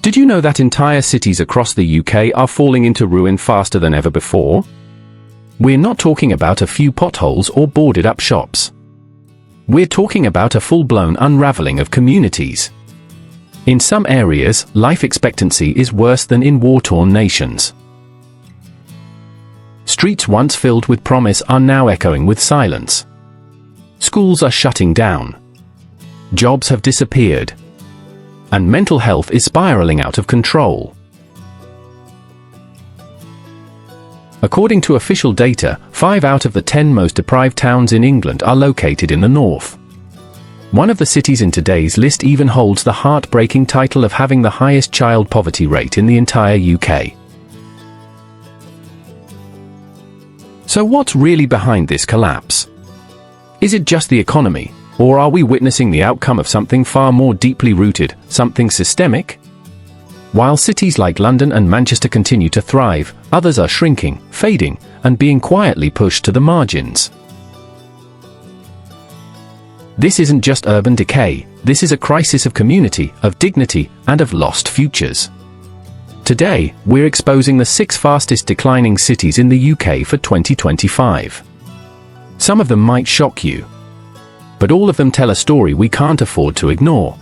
Did you know that entire cities across the UK are falling into ruin faster than ever before? We're not talking about a few potholes or boarded-up shops. We're talking about a full-blown unraveling of communities. In some areas, life expectancy is worse than in war-torn nations. Streets once filled with promise are now echoing with silence. Schools are shutting down. Jobs have disappeared. And mental health is spiraling out of control. According to official data, 5 out of the 10 most deprived towns in England are located in the north. One of the cities in today's list even holds the heartbreaking title of having the highest child poverty rate in the entire UK. So what's really behind this collapse? Is it just the economy? Or are we witnessing the outcome of something far more deeply rooted, something systemic? While cities like London and Manchester continue to thrive, others are shrinking, fading, and being quietly pushed to the margins. This isn't just urban decay, this is a crisis of community, of dignity, and of lost futures. Today, we're exposing the 6 fastest declining cities in the UK for 2025. Some of them might shock you. But all of them tell a story we can't afford to ignore.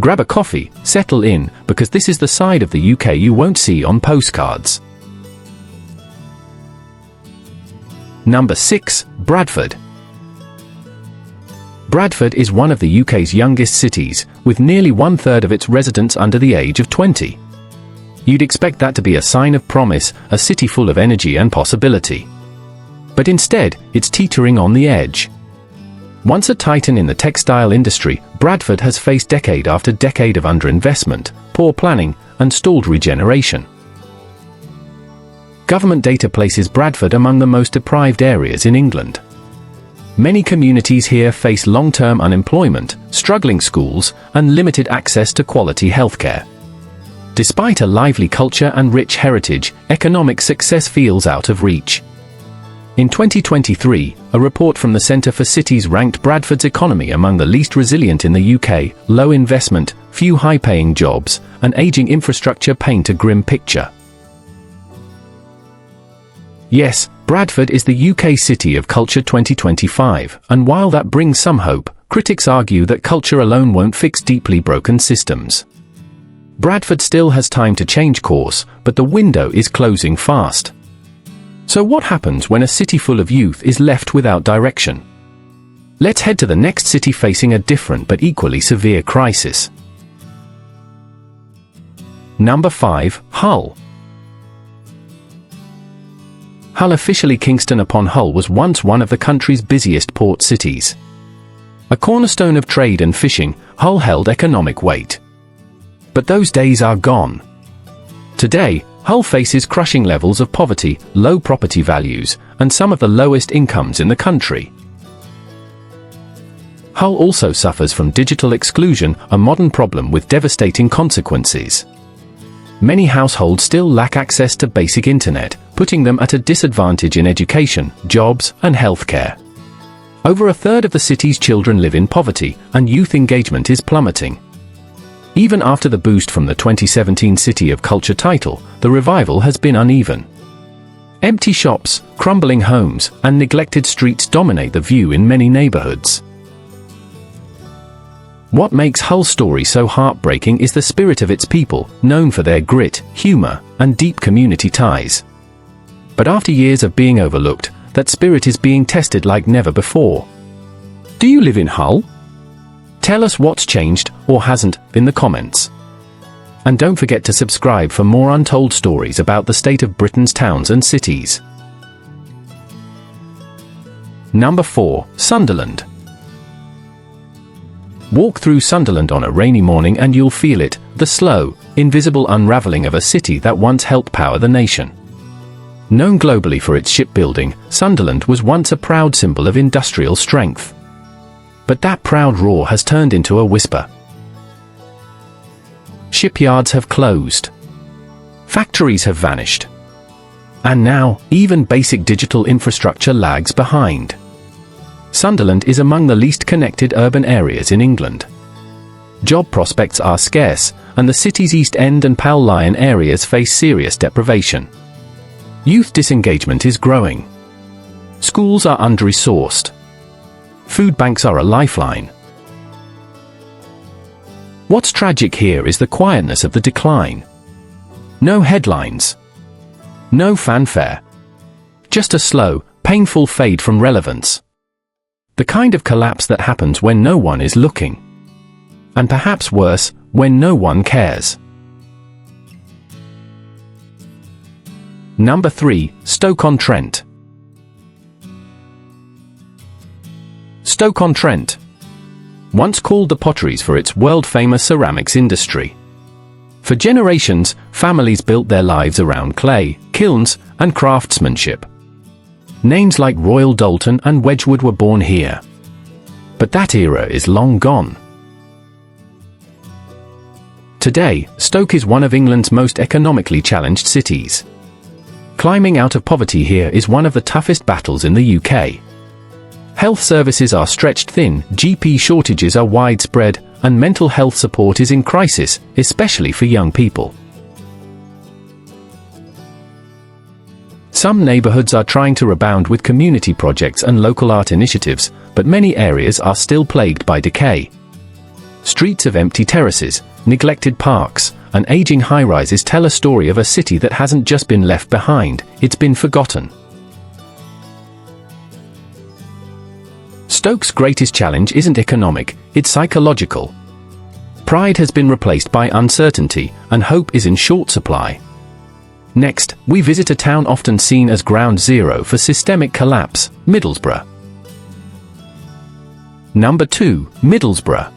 Grab a coffee, settle in, because this is the side of the UK you won't see on postcards. Number 6, Bradford. Bradford is one of the UK's youngest cities, with nearly 1/3 of its residents under the age of 20. You'd expect that to be a sign of promise, a city full of energy and possibility. But instead, it's teetering on the edge. Once a titan in the textile industry, Bradford has faced decade after decade of underinvestment, poor planning, and stalled regeneration. Government data places Bradford among the most deprived areas in England. Many communities here face long-term unemployment, struggling schools, and limited access to quality healthcare. Despite a lively culture and rich heritage, economic success feels out of reach. In 2023, a report from the Centre for Cities ranked Bradford's economy among the least resilient in the UK. Low investment, few high-paying jobs, and aging infrastructure paint a grim picture. Yes, Bradford is the UK City of Culture 2025, and while that brings some hope, critics argue that culture alone won't fix deeply broken systems. Bradford still has time to change course, but the window is closing fast. So what happens when a city full of youth is left without direction? Let's head to the next city facing a different but equally severe crisis. Number 5, Hull. Hull, officially Kingston upon Hull, was once one of the country's busiest port cities. A cornerstone of trade and fishing, Hull held economic weight. But those days are gone. Today, Hull faces crushing levels of poverty, low property values, and some of the lowest incomes in the country. Hull also suffers from digital exclusion, a modern problem with devastating consequences. Many households still lack access to basic internet, putting them at a disadvantage in education, jobs, and healthcare. Over 1/3 of the city's children live in poverty, and youth engagement is plummeting. Even after the boost from the 2017 City of Culture title, the revival has been uneven. Empty shops, crumbling homes, and neglected streets dominate the view in many neighborhoods. What makes Hull's story so heartbreaking is the spirit of its people, known for their grit, humor, and deep community ties. But after years of being overlooked, that spirit is being tested like never before. Do you live in Hull? Tell us what's changed, or hasn't, in the comments. And don't forget to subscribe for more untold stories about the state of Britain's towns and cities. Number 4, Sunderland. Walk through Sunderland on a rainy morning and you'll feel it, the slow, invisible unraveling of a city that once helped power the nation. Known globally for its shipbuilding, Sunderland was once a proud symbol of industrial strength. But that proud roar has turned into a whisper. Shipyards have closed. Factories have vanished. And now, even basic digital infrastructure lags behind. Sunderland is among the least connected urban areas in England. job prospects are scarce, and the city's East End and Pall Lion areas face serious deprivation. Youth disengagement is growing. Schools are under-resourced. Food banks are a lifeline. What's tragic here is the quietness of the decline. No headlines. No fanfare. Just a slow, painful fade from relevance. The kind of collapse that happens when no one is looking. And perhaps worse, when no one cares. Number 3, Stoke-on-Trent. Stoke-on-Trent. Once called the Potteries for its world-famous ceramics industry. For generations, families built their lives around clay, kilns, and craftsmanship. Names like Royal Doulton and Wedgwood were born here. But that era is long gone. Today, Stoke is one of England's most economically challenged cities. Climbing out of poverty here is one of the toughest battles in the UK. Health services are stretched thin, GP shortages are widespread, and mental health support is in crisis, especially for young people. Some neighbourhoods are trying to rebound with community projects and local art initiatives, but many areas are still plagued by decay. Streets of empty terraces, neglected parks, and aging high-rises tell a story of a city that hasn't just been left behind, it's been forgotten. Stoke's greatest challenge isn't economic, it's psychological. Pride has been replaced by uncertainty, and hope is in short supply. Next, we visit a town often seen as ground zero for systemic collapse, Middlesbrough. Number 2, Middlesbrough.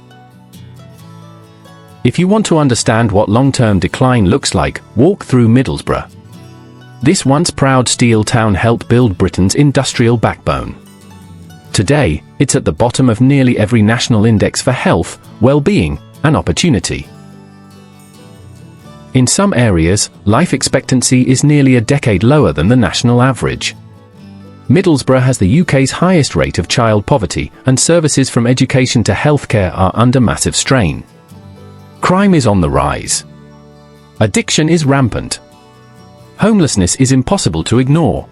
If you want to understand what long-term decline looks like, walk through Middlesbrough. This once proud steel town helped build Britain's industrial backbone. Today, it's at the bottom of nearly every national index for health, well-being, and opportunity. In some areas, life expectancy is nearly a decade lower than the national average. Middlesbrough has the UK's highest rate of child poverty, and services from education to healthcare are under massive strain. Crime is on the rise. Addiction is rampant. Homelessness is impossible to ignore.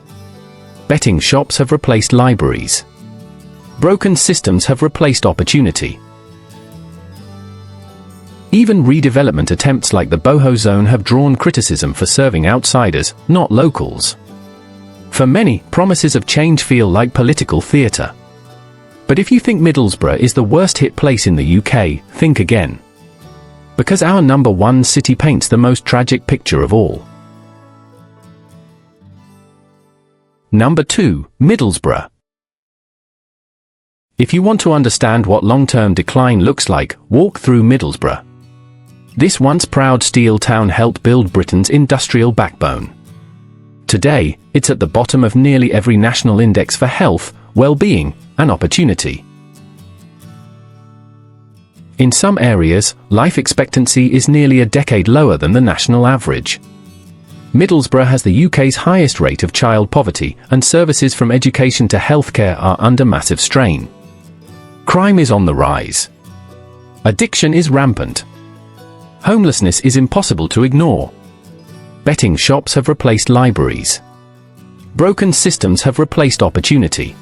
Betting shops have replaced libraries. Broken systems have replaced opportunity. Even redevelopment attempts like the Boho Zone have drawn criticism for serving outsiders, not locals. For many, promises of change feel like political theatre. But if you think Middlesbrough is the worst hit place in the UK, think again. Because our number 1 city paints the most tragic picture of all. Number 2, Middlesbrough. If you want to understand what long-term decline looks like, walk through Middlesbrough. This once proud steel town helped build Britain's industrial backbone. Today, it's at the bottom of nearly every national index for health, well-being, and opportunity. In some areas, life expectancy is nearly a decade lower than the national average. Middlesbrough has the UK's highest rate of child poverty, and services from education to healthcare are under massive strain. Crime is on the rise. Addiction is rampant. Homelessness is impossible to ignore. Betting shops have replaced libraries. Broken systems have replaced opportunity.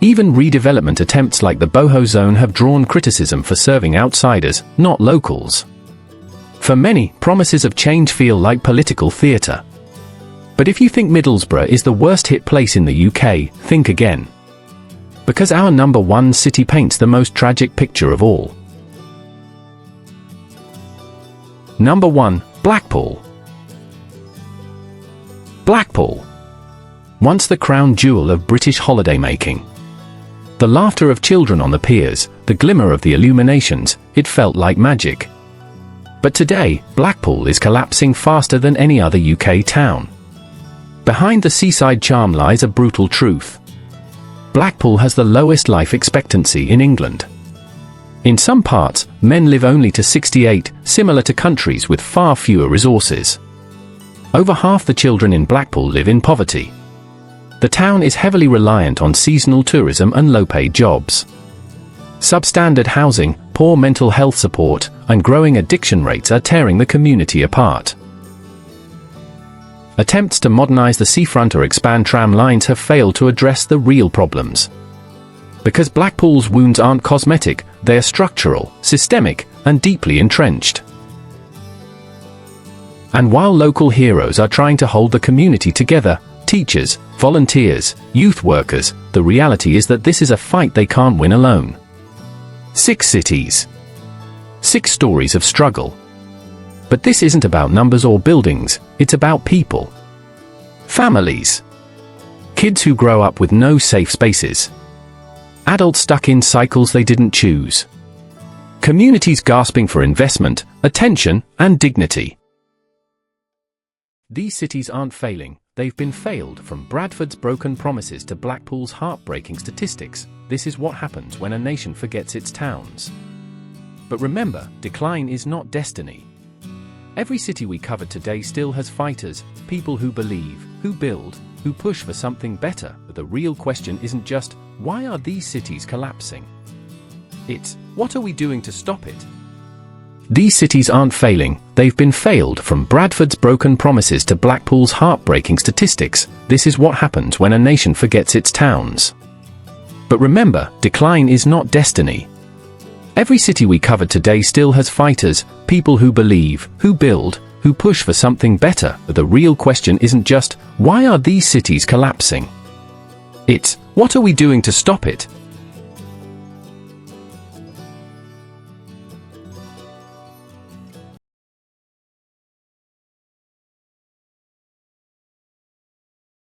Even redevelopment attempts like the Boho Zone have drawn criticism for serving outsiders, not locals. For many, promises of change feel like political theatre. But if you think Middlesbrough is the worst hit place in the UK, think again. Because our number 1 city paints the most tragic picture of all. Number 1, Blackpool. Blackpool. Once the crown jewel of British holidaymaking. The laughter of children on the piers, the glimmer of the illuminations, it felt like magic. But today, Blackpool is collapsing faster than any other UK town. Behind the seaside charm lies a brutal truth. Blackpool has the lowest life expectancy in England. In some parts, men live only to 68, similar to countries with far fewer resources. Over half the children in Blackpool live in poverty. The town is heavily reliant on seasonal tourism and low-paid jobs. Substandard housing, poor mental health support, and growing addiction rates are tearing the community apart. Attempts to modernize the seafront or expand tram lines have failed to address the real problems. Because Blackpool's wounds aren't cosmetic, they are structural, systemic, and deeply entrenched. And while local heroes are trying to hold the community together, teachers, volunteers, youth workers, the reality is that this is a fight they can't win alone. 6 cities. 6 stories of struggle. But this isn't about numbers or buildings, it's about people. Families. Kids who grow up with no safe spaces. Adults stuck in cycles they didn't choose. Communities gasping for investment, attention, and dignity. These cities aren't failing, they've been failed. From Bradford's broken promises to Blackpool's heartbreaking statistics, this is what happens when a nation forgets its towns. But remember, decline is not destiny. Every city we covered today still has fighters, people who believe, who build, who push for something better. But the real question isn't just, why are these cities collapsing? It's, what are we doing to stop it? These cities aren't failing, they've been failed. From Bradford's broken promises to Blackpool's heartbreaking statistics, this is what happens when a nation forgets its towns. But remember, decline is not destiny. Every city we covered today still has fighters, people who believe, who build, who push for something better. But the real question isn't just, why are these cities collapsing? It's, what are we doing to stop it?